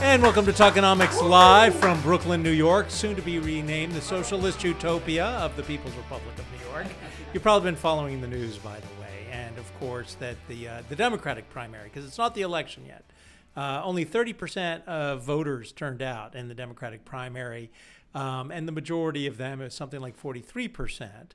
And welcome to Talkenomics Live from Brooklyn, New York, soon to be renamed the Socialist Utopia of the People's Republic of New York. You've probably been following the news, by the way, and of course that the Democratic primary, because it's not the election yet. Only 30% of voters turned out in the Democratic primary, and the majority of them, something like 43%,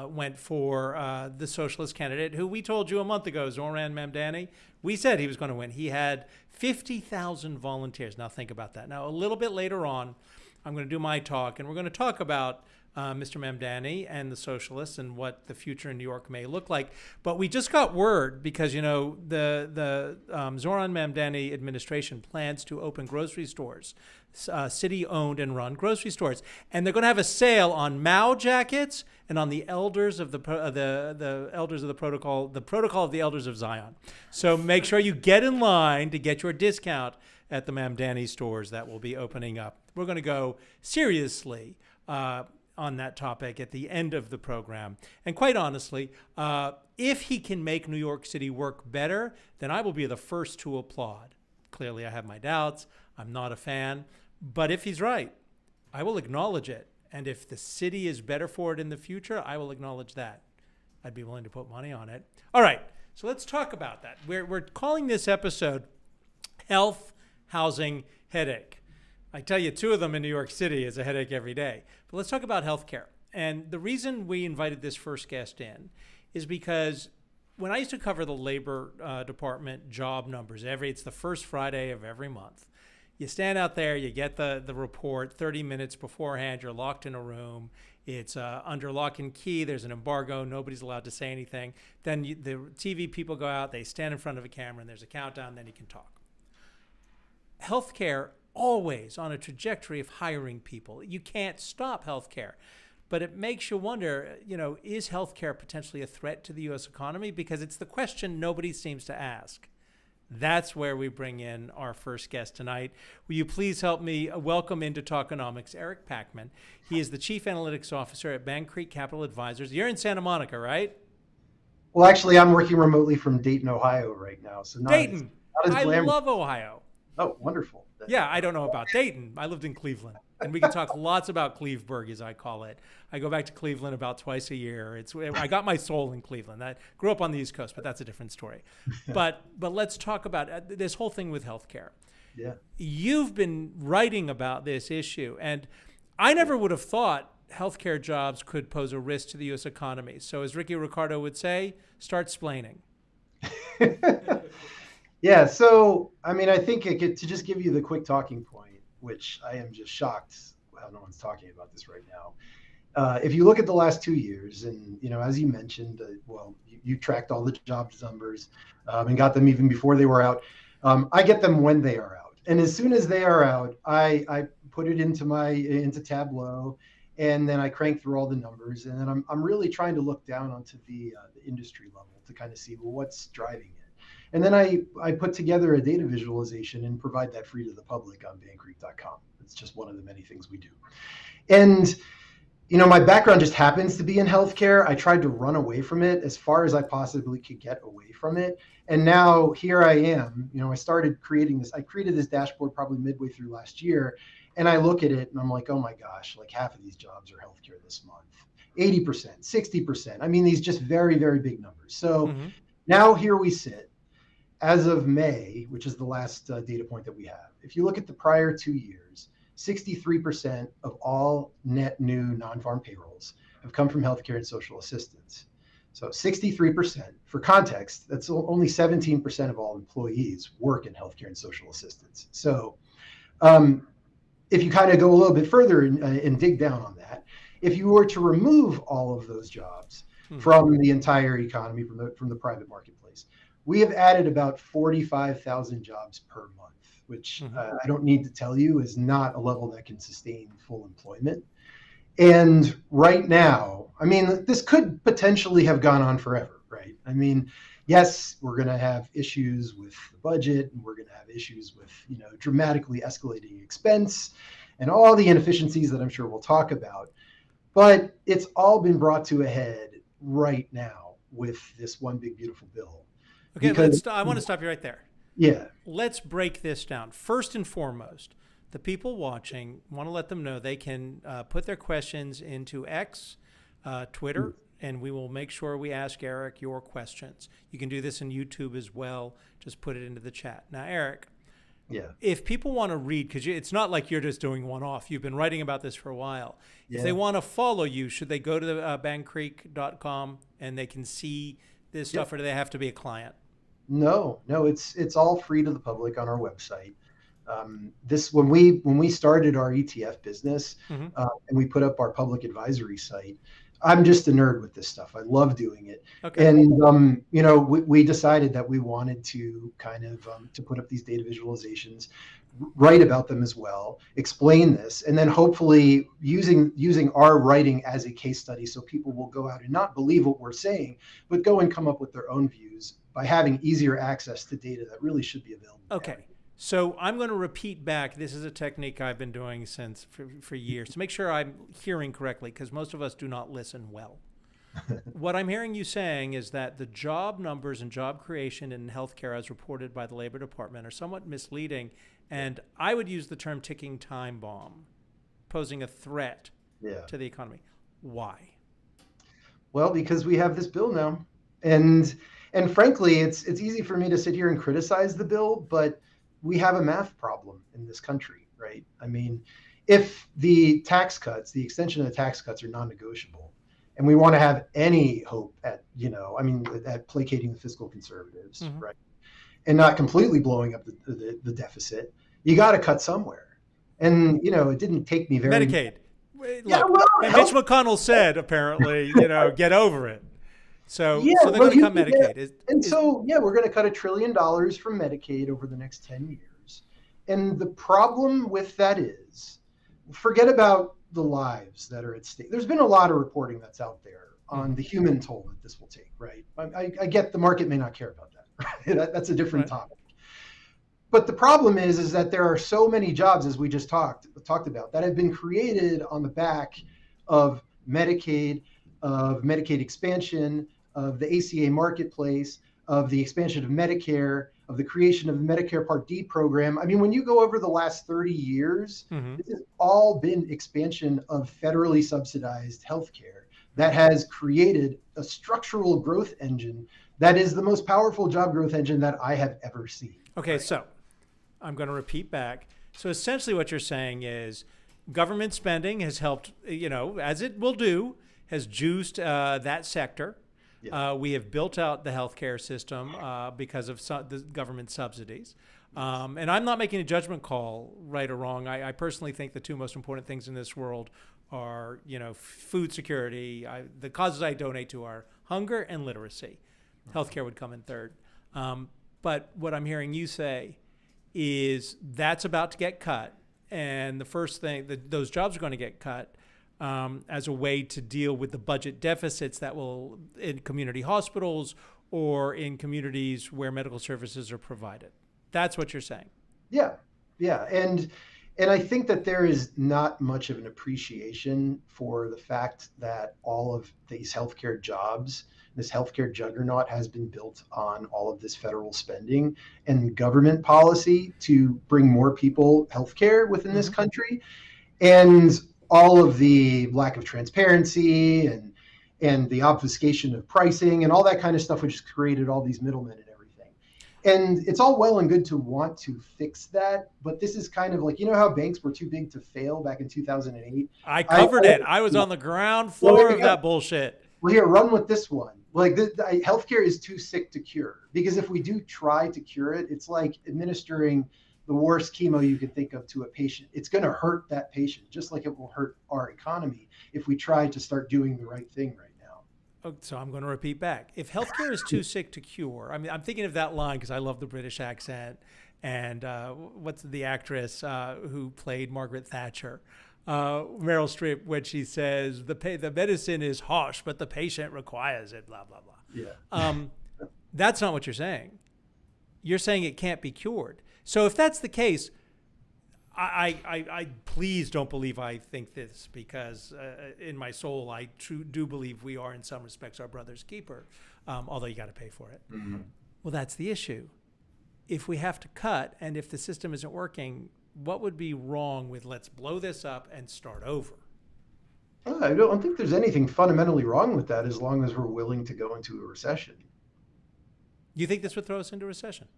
went for the socialist candidate, who we told you a month ago, Zoran Mamdani. We said he was going to win. He had 50,000 volunteers. Now think about that. Now a little bit later on, I'm going to do my talk, and we're going to talk about Mr. Mamdani and the socialists and what the future in New York may look like. But we just got word, because the Zoran Mamdani administration plans to open grocery stores, city-owned and run grocery stores, and they're going to have a sale on Mao jackets and on the elders of the elders of the protocol of the elders of Zion. So make sure you get in line to get your discount at the Mamdani stores that will be opening up. We're going to go seriously on that topic at the end of the program. And quite honestly, if he can make New York City work better, then I will be the first to applaud. Clearly, I have my doubts. I'm not a fan. But if he's right, I will acknowledge it. And if the city is better for it in the future, I will acknowledge that. I'd be willing to put money on it. All right, so let's talk about that. We're calling this episode Health, Housing, Headache. I tell you, two of them in New York City is a headache every day. But let's talk about healthcare. And the reason we invited this first guest in is because when I used to cover the Labor Department job numbers, it's the first Friday of every month. You stand out there, you get the report 30 minutes beforehand, you're locked in a room. It's under lock and key. There's an embargo. Nobody's allowed to say anything. Then the TV people go out, they stand in front of a camera, and there's a countdown, then you can talk. Healthcare always on a trajectory of hiring people. You can't stop healthcare. But it makes you wonder, is healthcare potentially a threat to the U.S. economy? Because it's the question nobody seems to ask. That's where we bring in our first guest tonight. Will you please help me welcome into Talkenomics Eric Pachman. He is the Chief Analytics Officer at Bancreek Capital Advisors. You're in Santa Monica, right? Well, actually, I'm working remotely from Dayton, Ohio right now. So Dayton. I glamorous. love Ohio. Oh, wonderful. Yeah, I don't know about Dayton. I lived in Cleveland, and we can talk lots about Cleveburg, as I call it. I go back to Cleveland about twice a year. I got my soul in Cleveland. I grew up on the East Coast, but that's a different story. But let's talk about this whole thing with healthcare. Yeah. You've been writing about this issue, and I never would have thought healthcare jobs could pose a risk to the U.S. economy. So as Ricky Ricardo would say, start splaining. Yeah, so, I think to just give you the quick talking point, which I am just shocked how no one's talking about this right now. If you look at the last 2 years, and, as you mentioned, you tracked all the jobs numbers and got them even before they were out. I get them when they are out. And as soon as they are out, I put it into Tableau, and then I crank through all the numbers. And then I'm really trying to look down onto the industry level to kind of see, what's driving it. And then I put together a data visualization and provide that free to the public on Bancreek.com. It's just one of the many things we do. And, my background just happens to be in healthcare. I tried to run away from it as far as I possibly could get away from it. And now here I am. I started creating this. I created this dashboard probably midway through last year. And I look at it and I'm like, oh my gosh, like half of these jobs are healthcare this month. 80%, 60%. These just very, very big numbers. So now here we sit. As of May, which is the last data point that we have, if you look at the prior 2 years, 63% of all net new non-farm payrolls have come from healthcare and social assistance. So 63%, for context, that's only 17% of all employees work in healthcare and social assistance. So if you kind of go a little bit further and dig down on that, if you were to remove all of those jobs from the entire economy, from the private marketplace, we have added about 45,000 jobs per month, which I don't need to tell you is not a level that can sustain full employment. And right now, this could potentially have gone on forever, right? Yes, we're going to have issues with the budget, and we're going to have issues with, dramatically escalating expense and all the inefficiencies that I'm sure we'll talk about. But it's all been brought to a head right now with this one big, beautiful bill. Okay, I want to stop you right there. Yeah. Let's break this down. First and foremost, the people watching, want to let them know they can put their questions into X, Twitter, and we will make sure we ask Eric your questions. You can do this in YouTube as well. Just put it into the chat. Now, Eric, Yeah. if people want to read, because it's not like you're just doing one-off. You've been writing about this for a while. Yeah. If they want to follow you, should they go to the bancreek.com and they can see this stuff, or do they have to be a client? No, it's all free to the public on our website. This when we started our ETF business, and we put up our public advisory site. I'm just a nerd with this stuff. I love doing it. Okay. And we decided that we wanted to kind of to put up these data visualizations, write about them as well, explain this, and then hopefully using our writing as a case study, so people will go out and not believe what we're saying, but go and come up with their own views by having easier access to data that really should be available. Okay. So I'm going to repeat back. This is a technique I've been doing for years to make sure I'm hearing correctly, because most of us do not listen well. What I'm hearing you saying is that the job numbers and job creation in healthcare as reported by the Labor Department are somewhat misleading, and I would use the term ticking time bomb, posing a threat to the economy. Why? Well, because we have this bill now. And frankly, it's easy for me to sit here and criticize the bill, but we have a math problem in this country, right? I mean, if the tax cuts, the extension of the tax cuts are non-negotiable, and we want to have any hope at, at placating the fiscal conservatives, right? And not completely blowing up the deficit, you got to cut somewhere. And, it didn't take me very... Medicaid. And Mitch McConnell said, apparently, get over it. So they're going to cut Medicaid. We're going to cut $1 trillion from Medicaid over the next 10 years. And the problem with that is, forget about the lives that are at stake. There's been a lot of reporting that's out there on the human toll that this will take, right? I get the market may not care about that. Right? That's a different topic. But the problem is that there are so many jobs, as we just talked about, that have been created on the back of Medicaid expansion, of the ACA marketplace, of the expansion of Medicare, of the creation of the Medicare Part D program. I mean, when you go over the last 30 years, this has all been expansion of federally subsidized healthcare that has created a structural growth engine that is the most powerful job growth engine that I have ever seen. Okay, right? So I'm going to repeat back. So essentially what you're saying is government spending has helped, as it will do, has juiced that sector. Yeah. We have built out the healthcare system because of the government subsidies. And I'm not making a judgment call, right or wrong. I personally think the two most important things in this world are, food security. The causes I donate to are hunger and literacy. Healthcare would come in third. But what I'm hearing you say is that's about to get cut. And the first thing, those jobs are going to get cut. As a way to deal with the budget deficits that will in community hospitals or in communities where medical services are provided. That's what you're saying. Yeah. And I think that there is not much of an appreciation for the fact that all of these healthcare jobs, this healthcare juggernaut, has been built on all of this federal spending and government policy to bring more people healthcare within this country. And all of the lack of transparency and the obfuscation of pricing and all that kind of stuff, which has created all these middlemen and everything. And it's all well and good to want to fix that, but this is kind of like, how banks were too big to fail back in 2008? I covered it. I was on the ground floor of that bullshit. Well, here, run with this one. Like, healthcare is too sick to cure, because if we do try to cure it, it's like administering the worst chemo you could think of to a patient. It's going to hurt that patient, just like it will hurt our economy if we try to start doing the right thing right now. So I'm going to repeat back. If healthcare is too sick to cure, I mean, I'm thinking of that line because I love the British accent. And what's the actress who played Margaret Thatcher? Meryl Streep, when she says, the medicine is harsh, but the patient requires it, blah, blah, blah. Yeah. That's not what you're saying. You're saying it can't be cured. So if that's the case, I please don't believe I think this, because in my soul, I do believe we are in some respects our brother's keeper, although you got to pay for it. Well, that's the issue. if we have to cut and if the system isn't working, what would be wrong with let's blow this up and start over? I don't think there's anything fundamentally wrong with that as long as we're willing to go into a recession. You think this would throw us into recession?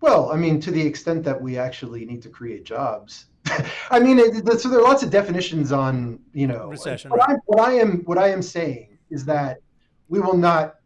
Well, I mean, to the extent that we actually need to create jobs. I mean, so there are lots of definitions on, recession. What I am saying is that we will not,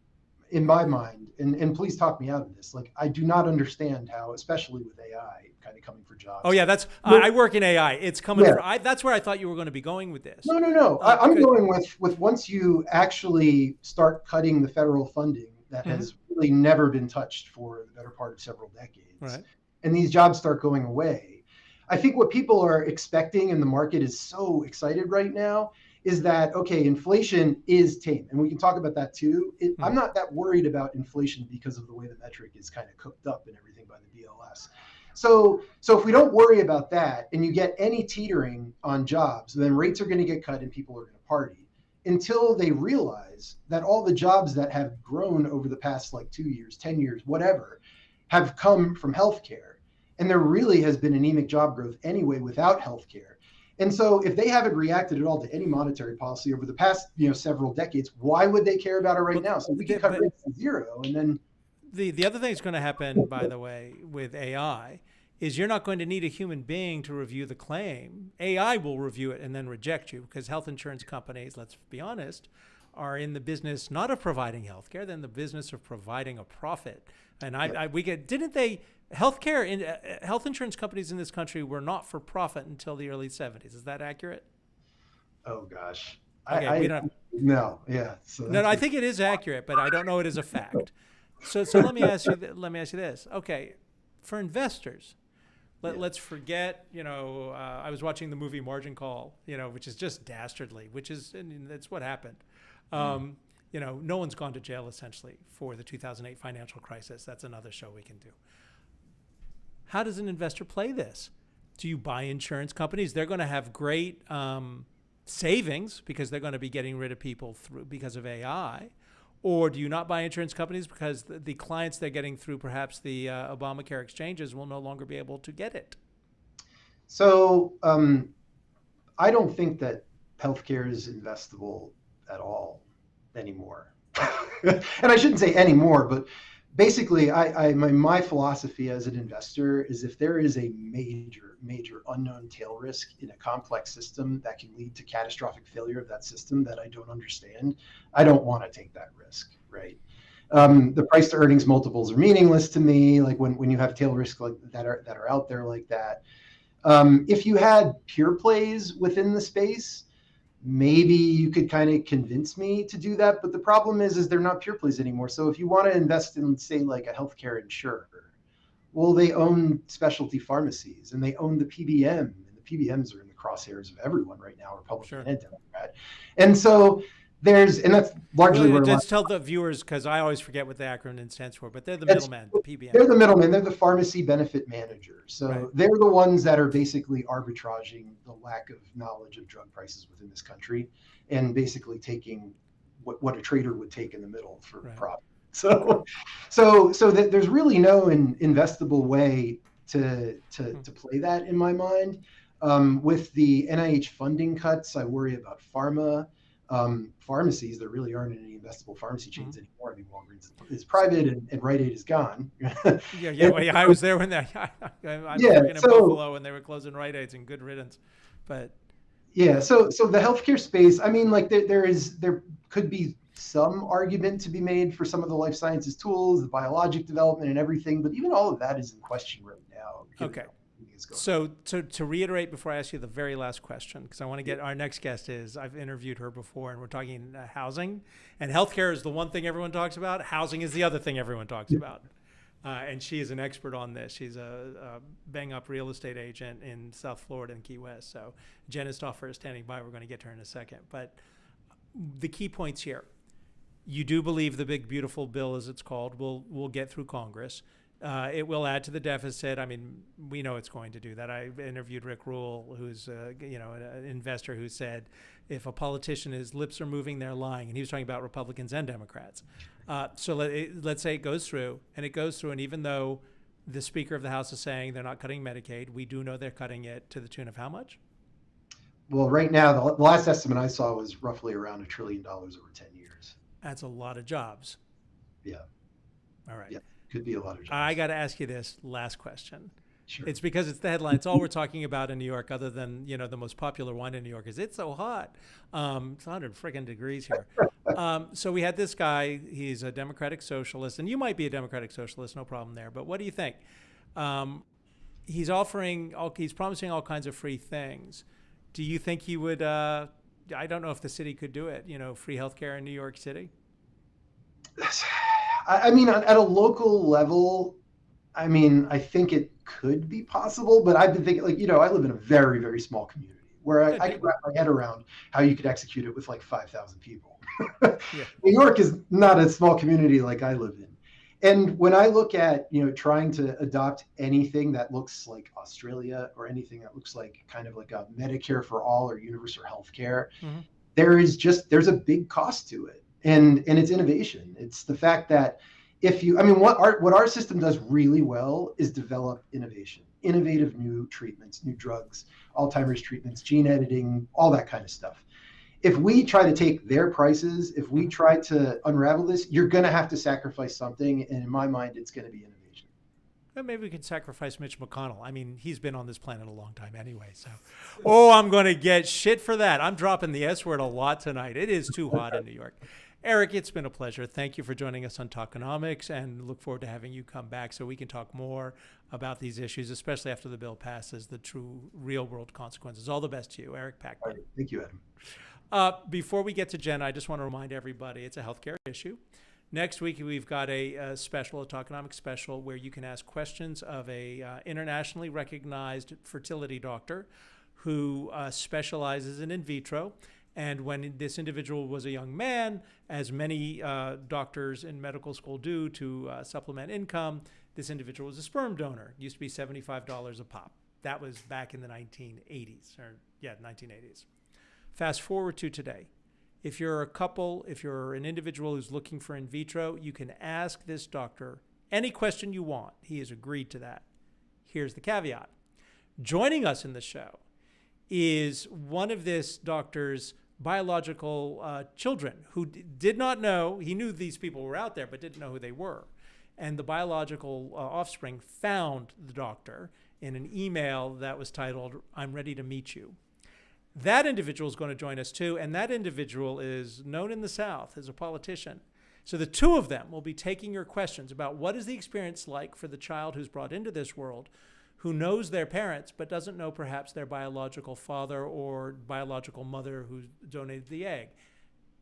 in my mind, and please talk me out of this. Like, I do not understand how, especially with AI kind of coming for jobs. Oh yeah, I work in AI. It's coming. Yeah. That's where I thought you were going to be going with this. No. I'm going with once you actually start cutting the federal funding that has really never been touched for the better part of several decades, right, and these jobs start going away. I think what people are expecting, and the market is so excited right now, is that, okay, inflation is tame. And we can talk about that too. I'm not that worried about inflation because of the way the metric is kind of cooked up and everything by the BLS. So if we don't worry about that and you get any teetering on jobs, then rates are going to get cut and people are going to party until they realize that all the jobs that have grown over the past 2 years, 10 years, whatever, have come from healthcare. And there really has been anemic job growth anyway without healthcare. And so if they haven't reacted at all to any monetary policy over the past, several decades, why would they care about it right now? So we can cut rates to zero. And then the other thing that's going to happen, by the way, with AI is you're not going to need a human being to review the claim. AI will review it and then reject you because health insurance companies, let's be honest, are in the business not of providing healthcare, they're in the business of providing a profit. And health insurance companies in this country were not for profit until the early 70s. Is that accurate? Oh gosh. Okay, no, yeah. So no, I think it is accurate, but I don't know it as a fact. So let me ask you this. Okay, for investors, let's forget, I was watching the movie Margin Call, which is just dastardly, that's what happened. No one's gone to jail essentially for the 2008 financial crisis. That's another show we can do. How does an investor play this? Do you buy insurance companies? They're going to have great savings because they're going to be getting rid of people because of AI. Or do you not buy insurance companies because the clients they're getting through perhaps the Obamacare exchanges will no longer be able to get it? So I don't think that healthcare is investable at all anymore. And I shouldn't say anymore, but basically my philosophy as an investor is if there is a major unknown tail risk in a complex system that can lead to catastrophic failure of that system that I don't understand, I don't want to take that risk, right? The price to earnings multiples are meaningless to me. Like when you have tail risk that are out there like that. If you had pure plays within the space, maybe you could kind of convince me to do that. But the problem is they're not pure plays anymore. So if you want to invest in, say, like a healthcare insurer, well, they own specialty pharmacies and they own the PBM. And the PBMs are in the crosshairs of everyone right now, Republican and Democrat. And so and that's largely where just tell the viewers, because I always forget what the acronym stands for, but they're the middleman, the PBM. They're the middleman. They're the pharmacy benefit managers. So they're the ones that are basically arbitraging the lack of knowledge of drug prices within this country and basically taking what a trader would take in the middle for profit. So that there's really no investable way to play that in my mind. With the NIH funding cuts, I worry about pharma. Pharmacies, there really aren't any investable pharmacy chains anymore. I mean, Walgreens is private and Rite Aid is gone. I was there when I was working in Buffalo when they were closing Rite Aids, and good riddance. But so the healthcare space, I mean, like there could be some argument to be made for some of the life sciences tools, the biologic development and everything, but even all of that is in question right now. Okay. So to reiterate before I ask you the very last question, because I want to get our next guest I've interviewed her before, and we're talking housing, and healthcare is the one thing everyone talks about. Housing is the other thing everyone talks about. And she is an expert on this. She's a bang-up real estate agent in South Florida and Key West. So Jenna Stauffer is standing by. We're going to get to her in a second. But the key points here. You do believe the big, beautiful bill, as it's called, will get through Congress. It will add to the deficit. I mean, we know it's going to do that. I interviewed Rick Rule, who's an investor, who said if a politician's lips are moving, they're lying. And he was talking about Republicans and Democrats. So let's say it goes through, and even though The Speaker of the House is saying they're not cutting Medicaid. We do know they're cutting it to the tune of how much? Well, right now, the last estimate I saw was roughly around $1 trillion over 10 years. That's a lot of jobs. Yeah. All right. Yeah. Could be a lot of jobs. I got to ask you this last question. Sure. It's because it's the headline. It's all we're talking about in New York, other than, the most popular one in New York is it's so hot. It's 100 friggin' degrees here. So we had this guy. He's a Democratic Socialist, and you might be a Democratic Socialist, no problem there. But what do you think? He's promising all kinds of free things. Do you think he would? I don't know if the city could do it. Free healthcare in New York City. I mean, at a local level, I think it could be possible, but I've been thinking, I live in a very, very small community where I could wrap my head around how you could execute it with like 5,000 people. Yeah. New York is not a small community like I live in. And when I look at, trying to adopt anything that looks like Australia or anything that looks like kind of like a Medicare for all or universal health care, mm-hmm. there's a big cost to it. And it's innovation. It's the fact that what our system does really well is develop innovation, innovative new treatments, new drugs, Alzheimer's treatments, gene editing, all that kind of stuff. If we try to take their prices, if we try to unravel this, you're going to have to sacrifice something. And in my mind, it's going to be innovation. Well, maybe we can sacrifice Mitch McConnell. He's been on this planet a long time anyway. So, I'm going to get shit for that. I'm dropping the S word a lot tonight. It is too hot in New York. Eric, it's been a pleasure. Thank you for joining us on Talkenomics, and look forward to having you come back so we can talk more about these issues, especially after the bill passes, the true real-world consequences. All the best to you, Eric Pachman. Right. Thank you, Adam. Before we get to Jenna, I just want to remind everybody it's a healthcare issue. Next week, we've got a special, a Talkenomics special, where you can ask questions of a internationally recognized fertility doctor who specializes in vitro. And when this individual was a young man, as many doctors in medical school do to supplement income, this individual was a sperm donor. It used to be $75 a pop. That was back in the 1980s. 1980s. Fast forward to today. If you're a couple, if you're an individual who's looking for in vitro, you can ask this doctor any question you want. He has agreed to that. Here's the caveat. Joining us in the show is one of this doctor's biological children who did not know. He knew these people were out there, but didn't know who they were. And the biological offspring found the doctor in an email that was titled, "I'm ready to meet you." That individual is going to join us too, and that individual is known in the South as a politician. So the two of them will be taking your questions about what is the experience like for the child who's brought into this world, who knows their parents but doesn't know perhaps their biological father or biological mother who donated the egg.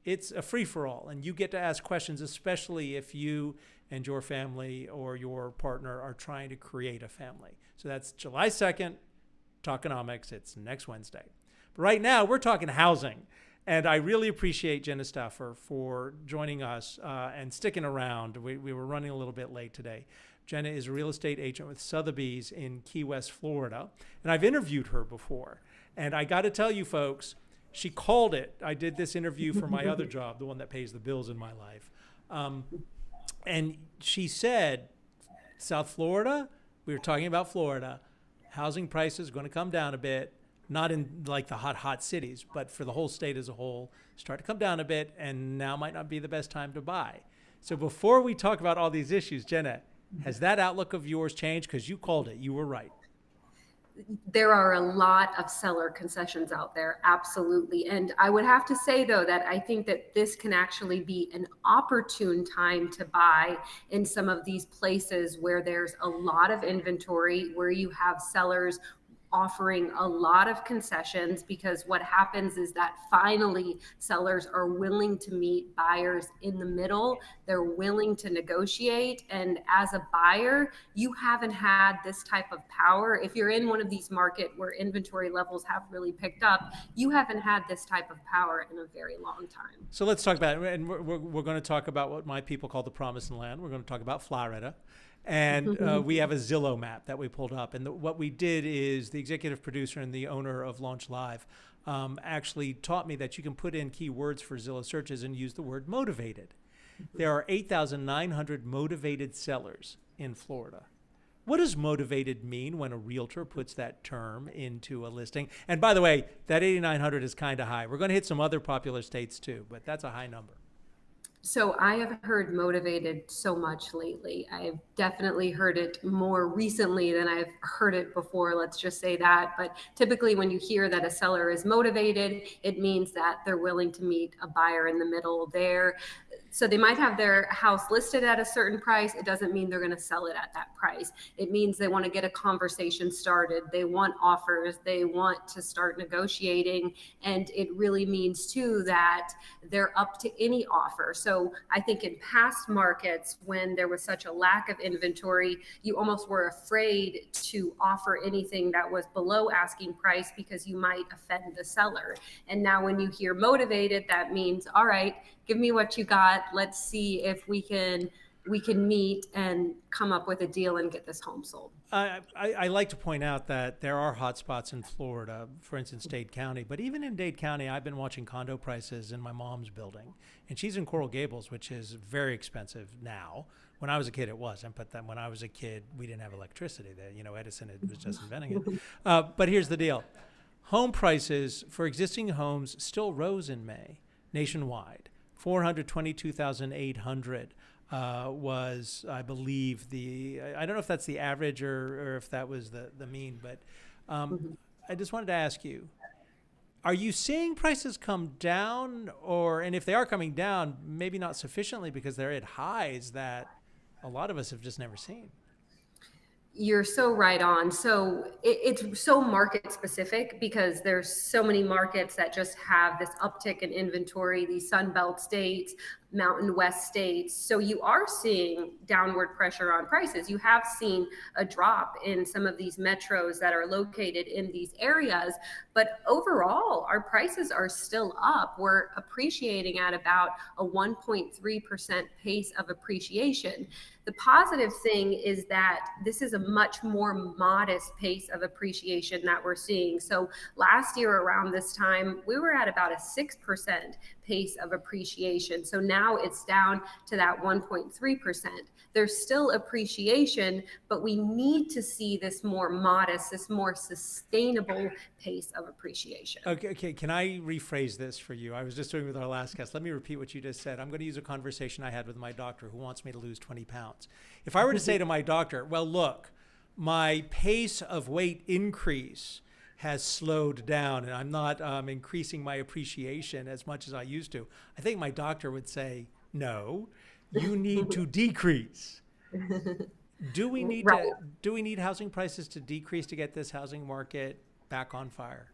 It's a free-for-all, and you get to ask questions, especially if you and your family or your partner are trying to create a family. So that's July 2nd, Talkenomics. It's next Wednesday. But right now, we're talking housing, and I really appreciate Jenna Stauffer for joining us and sticking around. We were running a little bit late today. Jenna is a real estate agent with Sotheby's in Key West, Florida. And I've interviewed her before. And I got to tell you, folks, she called it. I did this interview for my other job, the one that pays the bills in my life. And she said, South Florida, we were talking about Florida, housing prices are going to come down a bit, not in like the hot cities, but for the whole state as a whole, start to come down a bit, and now might not be the best time to buy. So before we talk about all these issues, Jenna, has that outlook of yours changed? Because you called it. You were right. There are a lot of seller concessions out there. Absolutely. And I would have to say, though, that I think that this can actually be an opportune time to buy in some of these places where there's a lot of inventory, where you have sellers offering a lot of concessions, because what happens is that finally sellers are willing to meet buyers in the middle. They're willing to negotiate. And as a buyer, you haven't had this type of power. If you're in one of these markets where inventory levels have really picked up, you haven't had this type of power in a very long time. So let's talk about it. And we're going to talk about what my people call the promised land. We're going to talk about Florida. And we have a Zillow map that we pulled up. And what we did is the executive producer and the owner of Launch Live actually taught me that you can put in keywords for Zillow searches and use the word motivated. There are 8,900 motivated sellers in Florida. What does motivated mean when a realtor puts that term into a listing? And by the way, that 8,900 is kind of high. We're going to hit some other popular states too, but that's a high number. So I have heard motivated so much lately. I've definitely heard it more recently than I've heard it before, let's just say that. But typically when you hear that a seller is motivated, it means that they're willing to meet a buyer in the middle there. So they might have their house listed at a certain price. It doesn't mean they're going to sell it at that price. It means they want to get a conversation started. They want offers. They want to start negotiating. And it really means too that they're up to any offer. So I think in past markets, when there was such a lack of inventory, you almost were afraid to offer anything that was below asking price because you might offend the seller. And now when you hear motivated, that means, all right, give me what you got. Let's see if we can meet and come up with a deal and get this home sold. I like to point out that there are hot spots in Florida, for instance, Dade County. But even in Dade County, I've been watching condo prices in my mom's building. And she's in Coral Gables, which is very expensive now. When I was a kid, it wasn't. But then when I was a kid, we didn't have electricity there. Edison was just inventing it. But here's the deal. Home prices for existing homes still rose in May nationwide. 422,800 was, I believe, I don't know if that's the average or if that was the mean, but I just wanted to ask you, are you seeing prices come down, and if they are coming down, maybe not sufficiently because they're at highs that a lot of us have just never seen? You're so right on. So it's so market specific because there's so many markets that just have this uptick in inventory, these Sun Belt states, Mountain West states. So you are seeing downward pressure on prices. You have seen a drop in some of these metros that are located in these areas, but overall our prices are still up. We're appreciating at about a 1.3% pace of appreciation. The positive thing is that this is a much more modest pace of appreciation that we're seeing. So last year around this time, we were at about a 6% pace of appreciation. So now it's down to that 1.3%. There's still appreciation, but we need to see this more modest, this more sustainable pace of appreciation. Okay. Can I rephrase this for you? I was just doing with our last guest. Let me repeat what you just said. I'm going to use a conversation I had with my doctor who wants me to lose 20 pounds. If I were to say to my doctor, well, look, my pace of weight increase has slowed down and I'm not increasing my appreciation as much as I used to, I think my doctor would say, no, you need to decrease. Do we need housing prices to decrease to get this housing market back on fire?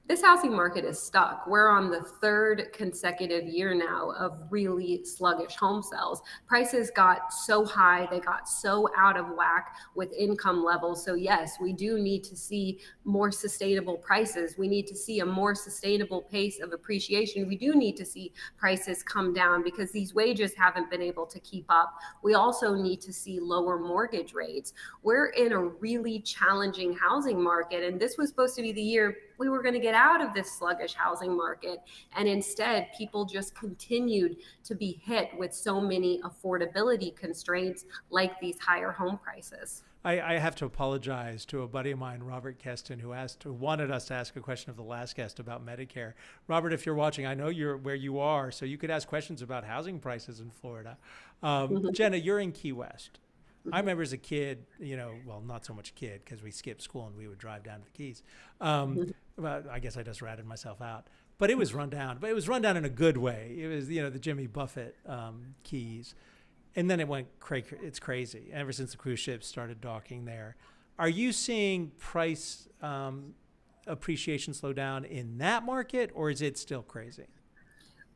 This housing market is stuck. We're on the third consecutive year now of really sluggish home sales. Prices got so high, they got so out of whack with income levels. So yes, we do need to see more sustainable prices. We need to see a more sustainable pace of appreciation. We do need to see prices come down because these wages haven't been able to keep up. We also need to see lower mortgage rates. We're in a really challenging housing market, and this was supposed to be the year we were going to get out of this sluggish housing market. And instead, people just continued to be hit with so many affordability constraints like these higher home prices. I have to apologize to a buddy of mine, Robert Keston, who wanted us to ask a question of the last guest about Medicare. Robert, if you're watching, I know you're where you are, so you could ask questions about housing prices in Florida. Jenna, you're in Key West. I remember as a kid, well, not so much a kid because we skipped school and we would drive down to the Keys. Well, I guess I just ratted myself out. But it was run down. But it was run down in a good way. It was, the Jimmy Buffett Keys. And then it went it's crazy ever since the cruise ships started docking there. Are you seeing price appreciation slow down in that market, or is it still crazy?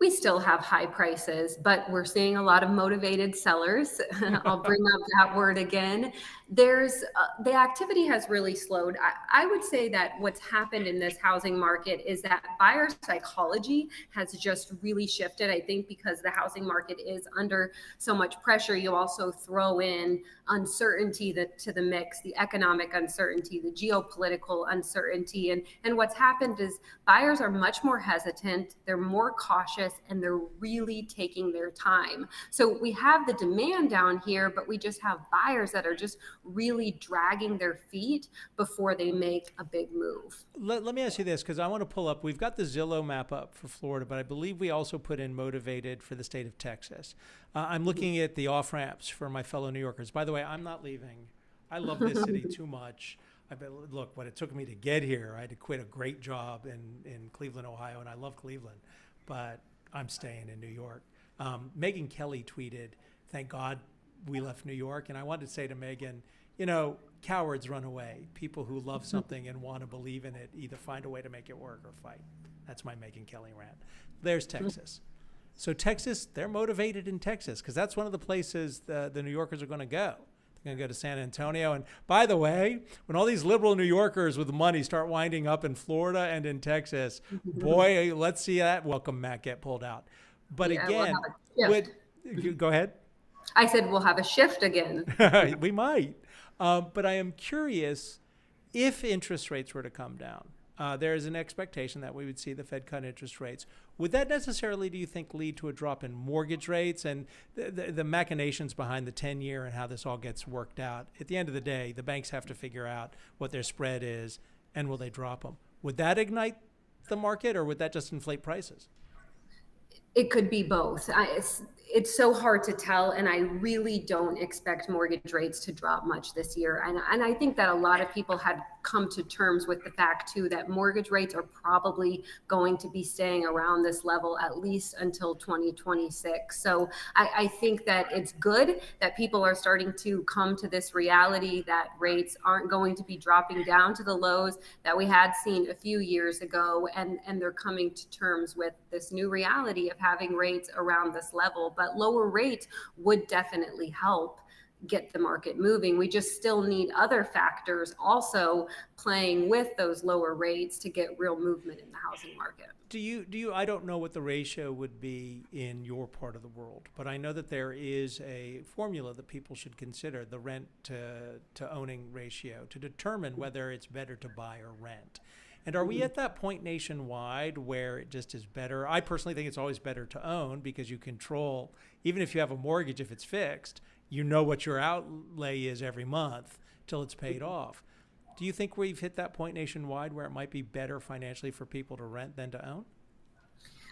We still have high prices, but we're seeing a lot of motivated sellers. I'll bring up that word again. The activity has really slowed. I would say that what's happened in this housing market is that buyer psychology has just really shifted. I think because the housing market is under so much pressure, you also throw in uncertainty to the mix, the economic uncertainty, the geopolitical uncertainty. And what's happened is buyers are much more hesitant. They're more cautious. cautious and they're really taking their time. So we have the demand down here, but we just have buyers that are just really dragging their feet before they make a big move. Let me ask you this, because I want to pull up, we've got the Zillow map up for Florida, but I believe we also put in motivated for the state of Texas. I'm looking at the off-ramps for my fellow New Yorkers. By the way, I'm not leaving. I love this city too much. Look, what it took me to get here, I had to quit a great job in Cleveland, Ohio, and I love Cleveland, but I'm staying in New York. Megyn Kelly tweeted, "Thank God we left New York." And I wanted to say to Megyn, you know, cowards run away. People who love something and want to believe in it either find a way to make it work or fight. That's my Megyn Kelly rant. There's Texas. So Texas, they're motivated in Texas because that's one of the places the New Yorkers are going to go. They're going to go to San Antonio. And by the way, when all these liberal New Yorkers with money start winding up in Florida and in Texas, boy, let's see that welcome mat get pulled out. But again, go ahead. I said we'll have a shift again. We might. But I am curious, if interest rates were to come down, there is an expectation that we would see the Fed cut interest rates. Would that necessarily, do you think, lead to a drop in mortgage rates and the machinations behind the 10-year and how this all gets worked out? At the end of the day, the banks have to figure out what their spread is and will they drop them. Would that ignite the market or would that just inflate prices? It could be both. It's so hard to tell, and I really don't expect mortgage rates to drop much this year. And I think that a lot of people had come to terms with the fact, too, that mortgage rates are probably going to be staying around this level at least until 2026. So I think that it's good that people are starting to come to this reality that rates aren't going to be dropping down to the lows that we had seen a few years ago, and they're coming to terms with this new reality of having rates around this level. But lower rates would definitely help get the market moving. We just still need other factors also playing with those lower rates to get real movement in the housing market. Do you, I don't know what the ratio would be in your part of the world, but I know that there is a formula that people should consider, the rent to owning ratio, to determine whether it's better to buy or rent. And are we at that point nationwide where it just is better? I personally think it's always better to own because you control, even if you have a mortgage, if it's fixed, you know what your outlay is every month till it's paid off. Do you think we've hit that point nationwide where it might be better financially for people to rent than to own?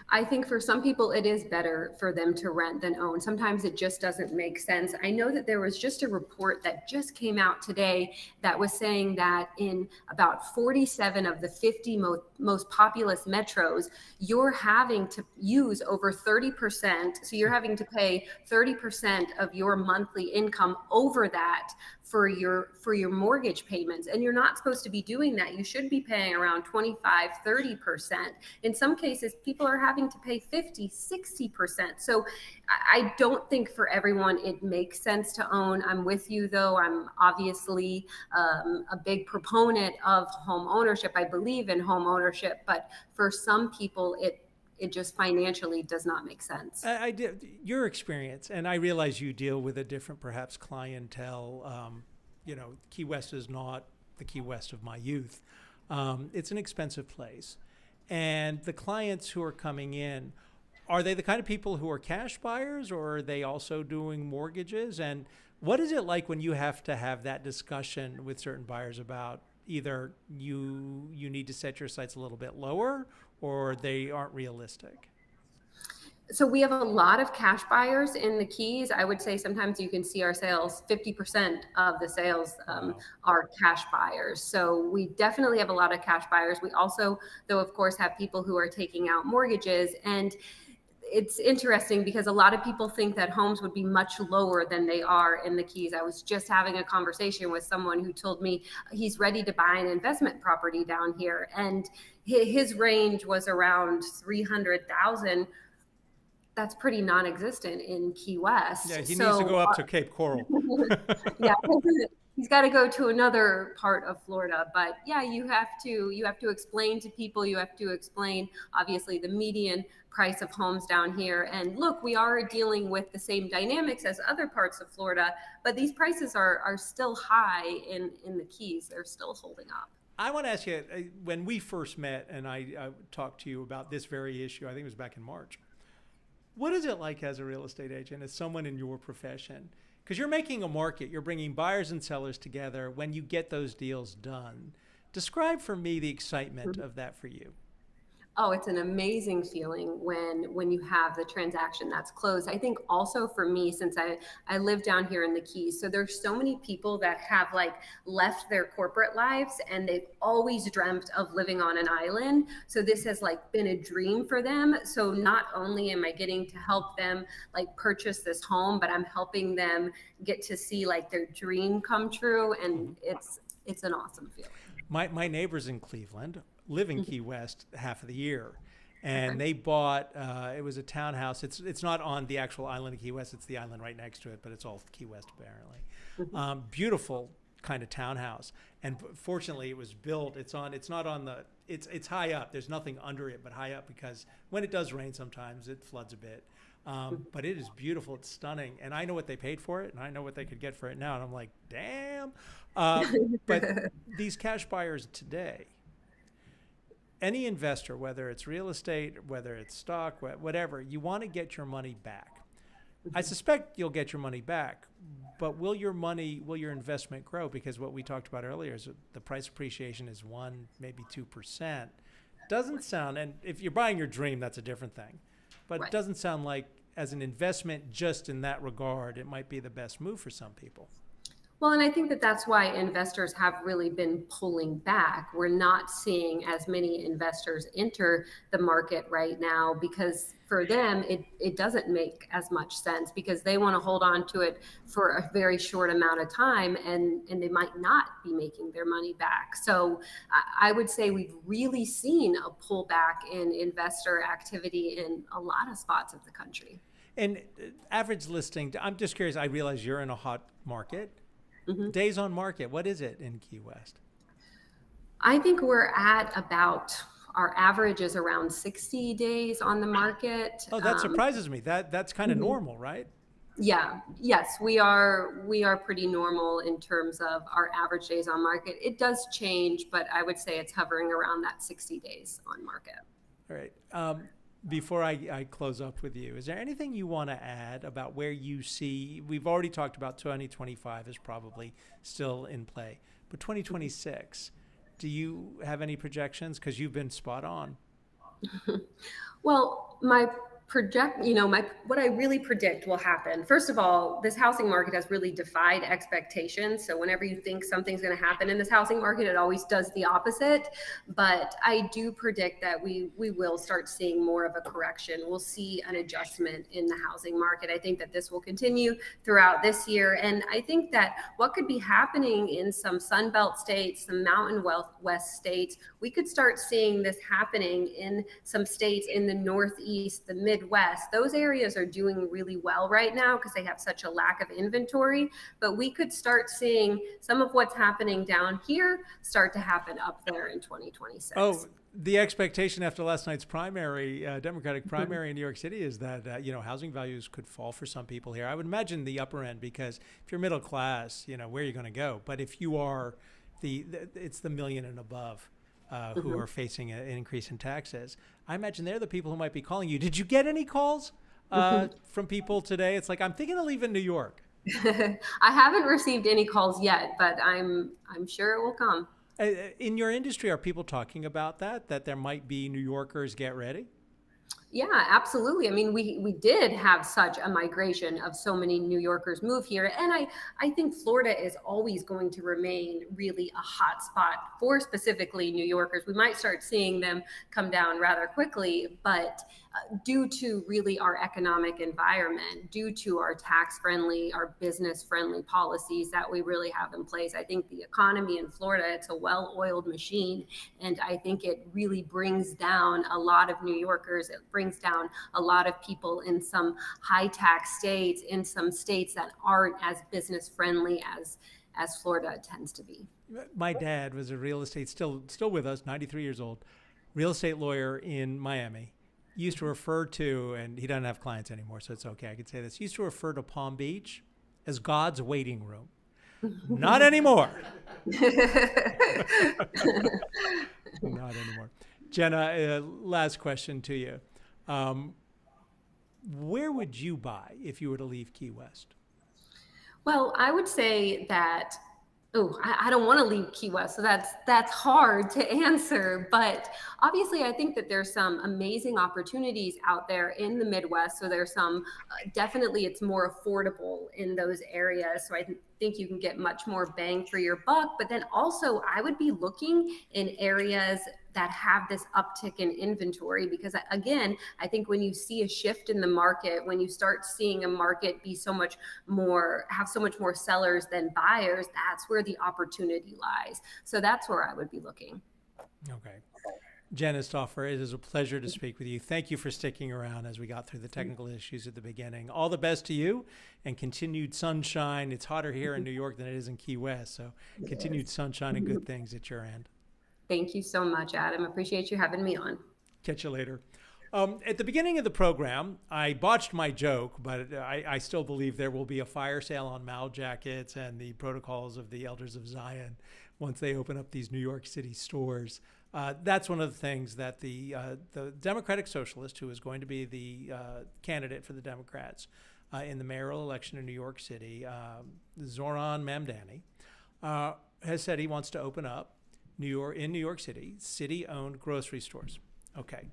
I think for some people, it is better for them to rent than own. Sometimes it just doesn't make sense. I know that there was just a report that just came out today that was saying that in about 47 of the 50 most populous metros, you're having to use over 30%. So you're having to pay 30% of your monthly income over that for your mortgage payments. And you're not supposed to be doing that. You should be paying around 25, 30%. In some cases, people are having to pay 50, 60%. So I don't think for everyone it makes sense to own. I'm with you though. I'm obviously a big proponent of home ownership. I believe in home ownership, but for some people it just financially does not make sense. I did your experience, and I realize you deal with a different, perhaps, clientele. Key West is not the Key West of my youth. It's an expensive place, and the clients who are coming in, are they the kind of people who are cash buyers, or are they also doing mortgages? And what is it like when you have to have that discussion with certain buyers about either you need to set your sights a little bit lower or they aren't realistic? So we have a lot of cash buyers in the Keys. I would say sometimes you can see our sales, 50% of the sales are cash buyers. So we definitely have a lot of cash buyers. We also, though, of course, have people who are taking out mortgages. And it's interesting because a lot of people think that homes would be much lower than they are in the Keys. I was just having a conversation with someone who told me he's ready to buy an investment property down here, and his range was around 300,000. That's pretty non-existent in Key West. Yeah, he needs to go up to Cape Coral. Yeah, he's got to go to another part of Florida. But yeah, you have to explain to people. You have to explain, obviously, the median price of homes down here. And look, we are dealing with the same dynamics as other parts of Florida, but these prices are still high in the Keys. They're still holding up. I want to ask you, when we first met and I talked to you about this very issue, I think it was back in March, What is it like as a real estate agent, as someone in your profession? Because you're making a market, you're bringing buyers and sellers together when you get those deals done. Describe for me the excitement of that for you. Oh, it's an amazing feeling when you have the transaction that's closed. I think also for me, since I live down here in the Keys, so there's so many people that have like left their corporate lives and they've always dreamt of living on an island. So this has like been a dream for them. So not only am I getting to help them like purchase this home, but I'm helping them get to see like their dream come true, and it's an awesome feeling. My neighbors in Cleveland live in Key West half of the year, and they bought it was a townhouse. It's not on the actual island of Key West, it's the island right next to it, but it's all Key West apparently. Beautiful kind of townhouse, and fortunately it was built, it's high up, there's nothing under it but high up, because when it does rain sometimes it floods a bit. But it is beautiful, it's stunning, and I know what they paid for it, and I know what they could get for it now, and I'm like, damn. But these cash buyers today, any investor, whether it's real estate, whether it's stock, whatever, you want to get your money back. I suspect you'll get your money back, but will your investment grow? Because what we talked about earlier is the price appreciation is 1, maybe 2%. Doesn't sound, and if you're buying your dream, that's a different thing. But It doesn't sound like as an investment, just in that regard, it might be the best move for some people. Well, and I think that that's why investors have really been pulling back. We're not seeing as many investors enter the market right now because for them, it doesn't make as much sense because they want to hold on to it for a very short amount of time and they might not be making their money back. So I would say we've really seen a pullback in investor activity in a lot of spots of the country. And average listing, I'm just curious, I realize you're in a hot market. Days on market, what is it in Key West? I think we're at about, our average is around 60 days on the market. Oh, that surprises me. That's kind of normal, right? Yeah. Yes, we are pretty normal in terms of our average days on market. It does change, but I would say it's hovering around that 60 days on market. All right. Before I close up with you, is there anything you want to add about where you see, we've already talked about 2025 is probably still in play, but 2026, do you have any projections? Because you've been spot on. Well, what I really predict will happen. First of all, this housing market has really defied expectations. So whenever you think something's going to happen in this housing market, it always does the opposite. But I do predict that we will start seeing more of a correction. We'll see an adjustment in the housing market. I think that this will continue throughout this year. And I think that what could be happening in some Sunbelt states, some Mountain West states, we could start seeing this happening in some states in the Northeast, the Midwest. Those areas are doing really well right now because they have such a lack of inventory, but we could start seeing some of what's happening down here start to happen up there in 2026. Oh, the expectation after last night's primary, Democratic primary in New York City is that, housing values could fall for some people here. I would imagine the upper end, because if you're middle class, where are you going to go? But if you are it's the million and above, who are facing an increase in taxes. I imagine they're the people who might be calling you. Did you get any calls from people today? It's like, I'm thinking of leaving New York. I haven't received any calls yet, but I'm sure it will come. In your industry, are people talking about that there might be New Yorkers get ready? Yeah, absolutely. I mean, we did have such a migration of so many New Yorkers move here. And I think Florida is always going to remain really a hot spot for specifically New Yorkers. We might start seeing them come down rather quickly, but due to really our economic environment, due to our tax-friendly, our business-friendly policies that we really have in place, I think the economy in Florida, it's a well-oiled machine. And I think it really brings down a lot of New Yorkers. It brings down a lot of people in some high-tax states, in some states that aren't as business-friendly as Florida tends to be. My dad was a real estate, still with us, 93 years old, real estate lawyer in Miami. Used to refer to, and he doesn't have clients anymore, so it's okay, I could say this, used to refer to Palm Beach as God's waiting room. Not anymore. Not anymore. Jenna, last question to you. Where would you buy if you were to leave Key West? Well, I would say that, I don't want to leave Key West, so that's hard to answer. But obviously, I think that there's some amazing opportunities out there in the Midwest. So there's some, definitely it's more affordable in those areas. So I think you can get much more bang for your buck. But then also, I would be looking in areas that have this uptick in inventory, because again, I think when you see a shift in the market, when you start seeing a market be have so much more sellers than buyers, that's where the opportunity lies. So that's where I would be looking. Okay. Jenna Stauffer, it is a pleasure to speak with you. Thank you for sticking around as we got through the technical issues at the beginning. All the best to you and continued sunshine. It's hotter here in New York than it is in Key West, so continued sunshine and good things at your end. Thank you so much, Adam. Appreciate you having me on. Catch you later. At the beginning of the program, I botched my joke, but I still believe there will be a fire sale on Mal jackets and the protocols of the Elders of Zion once they open up these New York City stores. That's one of the things that the Democratic Socialist, who is going to be the candidate for the Democrats in the mayoral election in New York City, Zoran Mamdani, has said he wants to open up in New York City, city-owned grocery stores. Okay.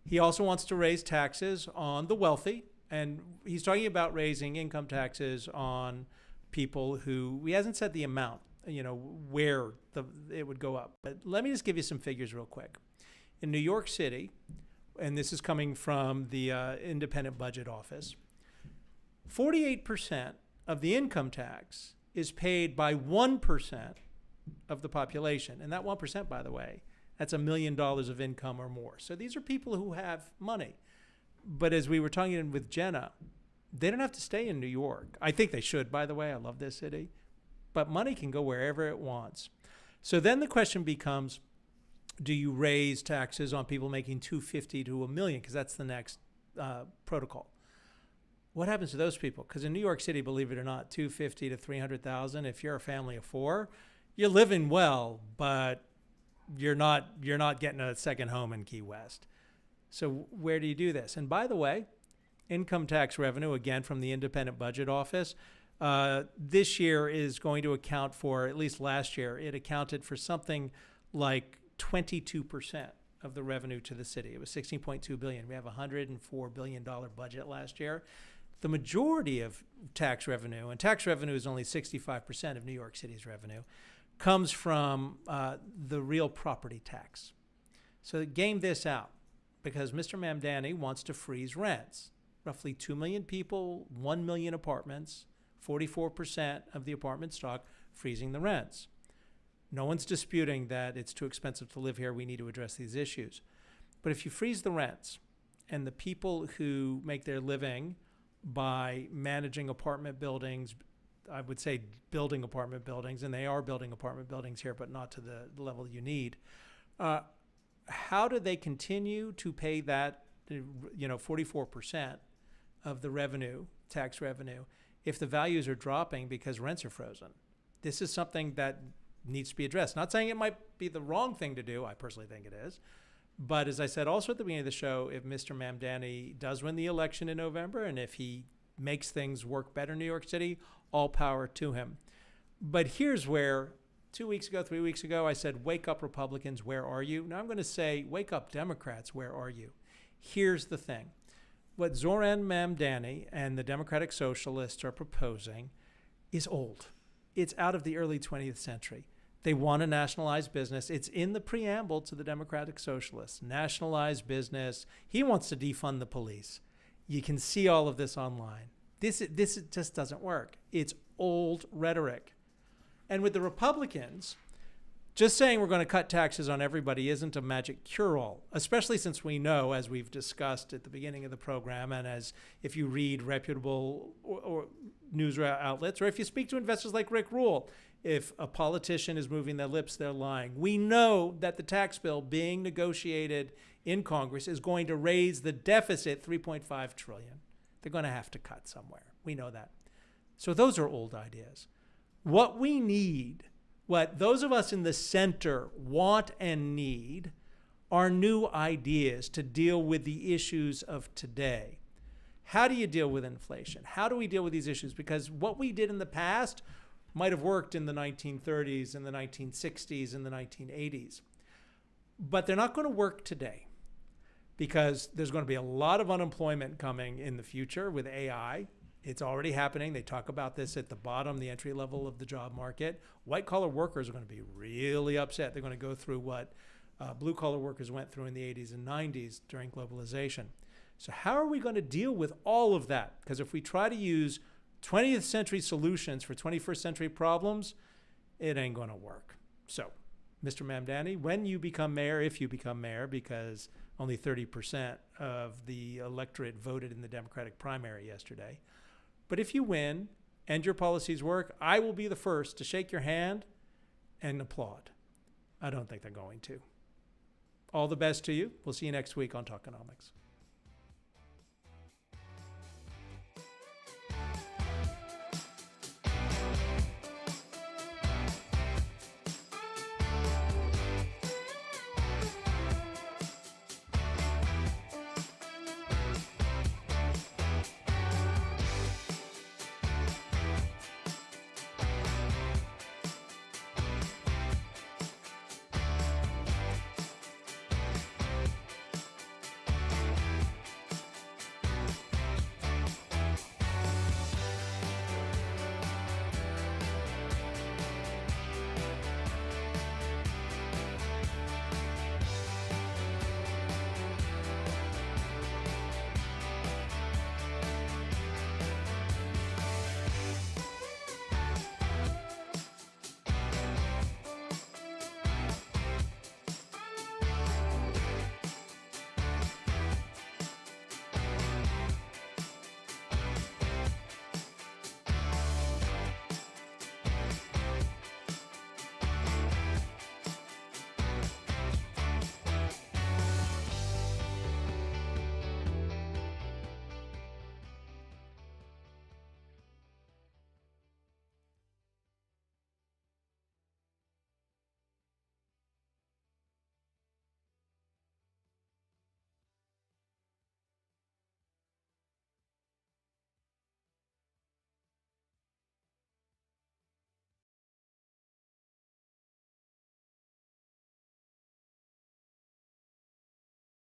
He also wants to raise taxes on the wealthy, and he's talking about raising income taxes on people who, he hasn't said the amount, where it would go up. But let me just give you some figures real quick. In New York City, and this is coming from the Independent Budget Office, 48% of the income tax is paid by 1% of the population. And that 1%, by the way, that's $1 million of income or more. So these are people who have money. But as we were talking with Jenna, they don't have to stay in New York. I think they should, by the way. I love this city. But money can go wherever it wants. So then the question becomes, do you raise taxes on people making $250,000 to $1 million? Because that's the next protocol. What happens to those people? Because in New York City, believe it or not, $250,000 to $300,000, if you're a family of four, you're living well, but you're not getting a second home in Key West. So where do you do this? And by the way, income tax revenue, again, from the Independent Budget Office, this year is going to account for, at least last year, it accounted for something like 22% of the revenue to the city. It was $16.2 billion. We have a $104 billion budget last year. The majority of tax revenue, and tax revenue is only 65% of New York City's revenue, comes from the real property tax. So game this out, because Mr. Mamdani wants to freeze rents. Roughly 2 million people, 1 million apartments, 44% of the apartment stock, freezing the rents. No one's disputing that it's too expensive to live here. We need to address these issues. But if you freeze the rents and the people who make their living by managing apartment buildings, I would say building apartment buildings, and they are building apartment buildings here, but not to the level you need. How do they continue to pay that, 44% of the revenue, tax revenue, if the values are dropping because rents are frozen? This is something that needs to be addressed. Not saying it might be the wrong thing to do. I personally think it is. But as I said also at the beginning of the show, if Mr. Mamdani does win the election in November, and if he makes things work better in New York City, all power to him. But here's where 3 weeks ago, I said, wake up Republicans, where are you? Now I'm going to say, wake up Democrats, where are you? Here's the thing. What Zoran Mamdani and the Democratic Socialists are proposing is old. It's out of the early 20th century. They want to nationalize business. It's in the preamble to the Democratic Socialists. Nationalize business. He wants to defund the police. You can see all of this online. This just doesn't work. It's old rhetoric. And with the Republicans, just saying we're going to cut taxes on everybody isn't a magic cure-all, especially since we know, as we've discussed at the beginning of the program, and as if you read reputable or news outlets, or if you speak to investors like Rick Rule, if a politician is moving their lips, they're lying. We know that the tax bill being negotiated in Congress is going to raise the deficit $3.5 trillion. They're going to have to cut somewhere. We know that. So those are old ideas. What we need, what those of us in the center want and need, are new ideas to deal with the issues of today. How do you deal with inflation? How do we deal with these issues? Because what we did in the past might have worked in the 1930s, in the 1960s, in the 1980s. But they're not going to work today because there's going to be a lot of unemployment coming in the future with AI. It's already happening. They talk about this at the bottom, the entry level of the job market. White-collar workers are going to be really upset. They're going to go through what blue-collar workers went through in the 80s and 90s during globalization. So how are we going to deal with all of that? Because if we try to use 20th century solutions for 21st century problems, it ain't going to work. So, Mr. Mamdani, when you become mayor, if you become mayor, because only 30% of the electorate voted in the Democratic primary yesterday, but if you win and your policies work, I will be the first to shake your hand and applaud. I don't think they're going to. All the best to you. We'll see you next week on Talkenomics.